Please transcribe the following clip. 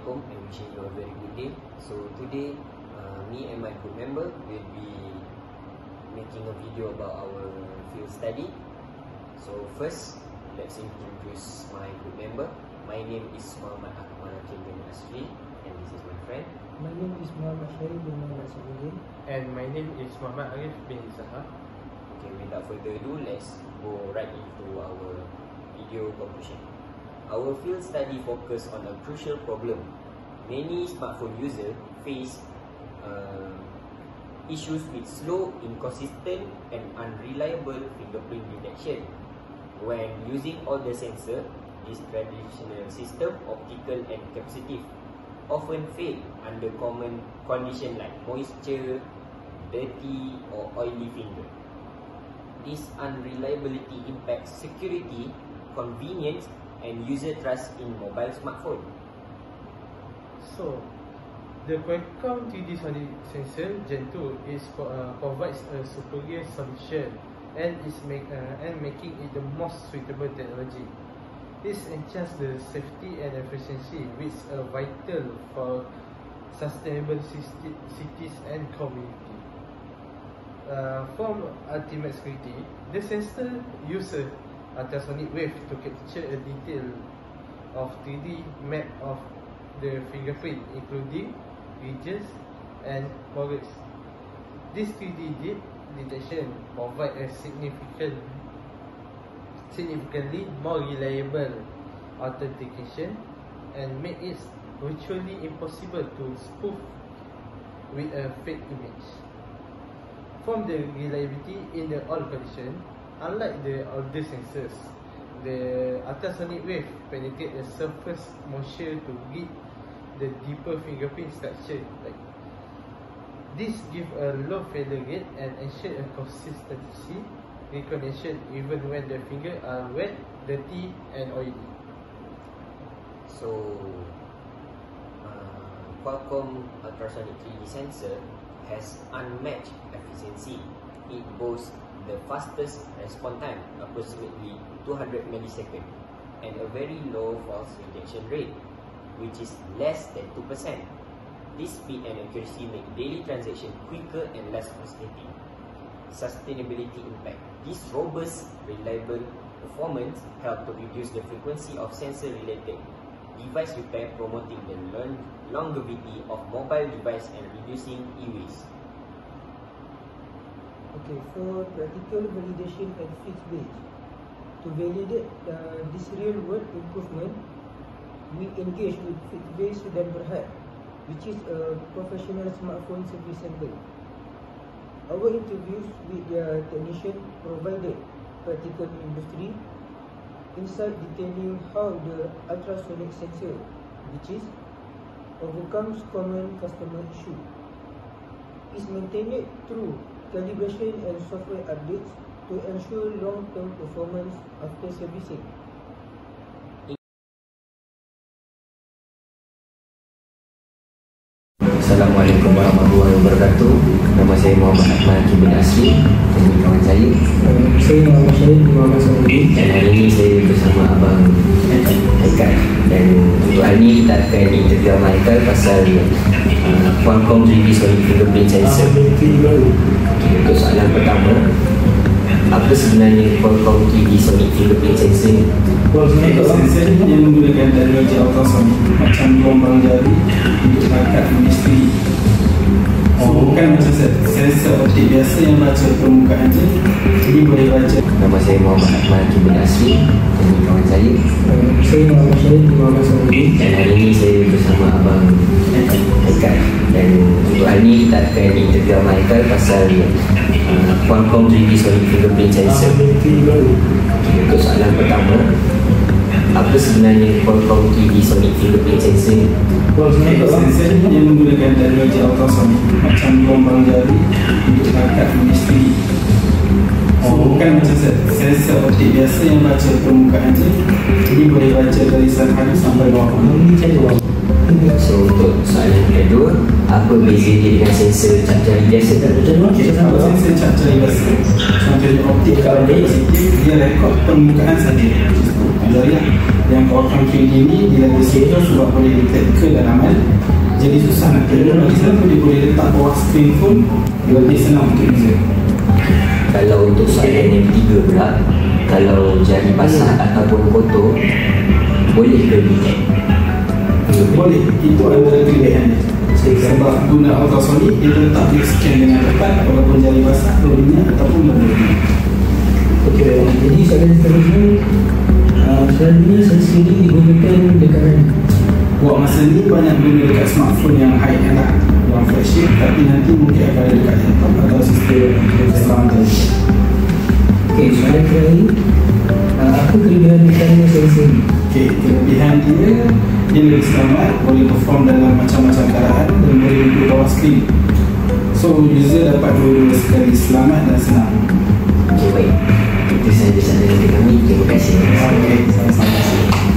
Assalamualaikum and wishing you a very good day. So today, me and my group member will be making a video about our field study. So first, let's introduce my group member. My name is Muhammad Akmal bin Asri and this is my friend. My name is Muhammad Syarif bin Muhammad Sabuddin. And my name is Muhammad Arif bin Zahar. Okay, without further ado, let's go right into our video conclusion. Our field study focus on a crucial problem. Many smartphone users face issues with slow, inconsistent and unreliable fingerprint detection. When using all the sensor, this traditional system, optical and capacitive, often fail under common condition like moisture, dirty or oily finger. This unreliability impacts security, convenience and user trust in mobile smartphone. So, the Qualcomm 3D Sonic sensor Gen 2 provides a superior solution and making it the most suitable technology. This enhances the safety and efficiency, which are vital for sustainable cities and community. From ultimate security, the sensor uses ultrasonic wave to capture a detail of 3D map of the fingerprint, including ridges and pores. This 3D detection provides a significantly more reliable authentication and make it virtually impossible to spoof with a fake image. From the reliability in the all condition, unlike the older sensors, the ultrasonic wave penetrate the surface moisture to read the deeper fingerprint structure. This gives a low failure rate and ensure a consistency recognition even when the fingers are wet, dirty and oily. So, Qualcomm ultrasonic 3D sensor has unmatched efficiency. It boasts the fastest response time, approximately 200 milliseconds, and a very low false detection rate, which is less than 2%. This speed and accuracy make daily transaction quicker and less frustrating. Sustainability impact. This robust, reliable performance help to reduce the frequency of sensor-related device repair, promoting the longevity of mobile device and reducing e-waste. Okay, for practical validation and fix-based, to validate this real-world improvement, we engage with Fixbase dan Berhad, which is a professional smartphone service center. Our interviews with their technician provided practical industry insight detailing how the ultrasonic sensor, which is overcomes common customer issue, is maintained through calibration and software updates to ensure long-term performance after servicing. Assalamualaikum warahmatullahi wabarakatuh. Nama saya Muhammad Akmal bin Asri dan kawan saya. Saya Muhammad Syarif bin Muhammad Sabuddin. Dan hari ini saya bersama Abang Haikal. Dan untuk hari ini kita akan interview Abang Haikal pasal Qualcomm 3D Sonic fingerprint sensor. Okay, untuk soalan pertama, apa sebenarnya Qualcomm 3D Sonic fingerprint sensor ni? Qualcomm sensor yang menggunakan teknologi ultrasonic macam gelombang jari untuk tangkap industri. Bukan macam sensor optik biasa yang baca permukaan je. Ini boleh baca. Nama saya Muhammad Akmal bin Asri dan kawan saya. Saya Muhammad Syarif bin Muhammad Sabuddin. Dan hari ini saya bersama Abang Haikal. Dan untuk hari ini kita akan interview Abang Haikal pasal Qualcomm 3D Sonic fingerprint sensor. Okay, untuk soalan pertama, apa sebenarnya Qualcomm 3D Sonic fingerprint sensor ni? Qualcomm sensor yang menggunakan teknologi ultrasonic macam gelombang jari untuk tangkap industri. Bukan macam sensor optik biasa yang baca permukaan je. Ini boleh baca tulisan halus sampai bawah. So untuk soalan kedua, apa beza dia dengan sensor cap jari biasa? Okey, kalau sensor cap jari biasa, contohnya optik kalau positif, dia rekod permukaan saja. Jari yang kawakan 3D ni dia lebih secure sebab boleh detect kedalaman. Jadi susah nak kira, bagi siapa dia boleh letak bawah screen pun lebih senang untuk user. Kalau untuk soalan yang ketiga pula, kalau jari basah ataupun kotor, boleh ke detect? Boleh, itu antara kelebihannya. Sebab guna ultrasonic, dia tetap dia scan dengan tepat walaupun jari basah, berminyak ataupun berminyak. Okey, jadi soalan seterusnya, selalunya sensor ini digunakan dekat mana? Buat masa ni banyak guna dekat smartphone yang high-end lah, yang flagship, tapi nanti mungkin akan ada dekat laptop atau sistem selang tadi. Okey, soalan terakhir, apa kelebihan utama sensor ini? Okey, kelebihan dia lebih selamat, boleh perform dalam macam-macam keadaan dan boleh duduk bawah skrin. So user dapat dua-dua sekali, selamat dan senang. Okey, baik. Itu sahaja soalan dari kami. Terima kasih. Okey, sama-sama.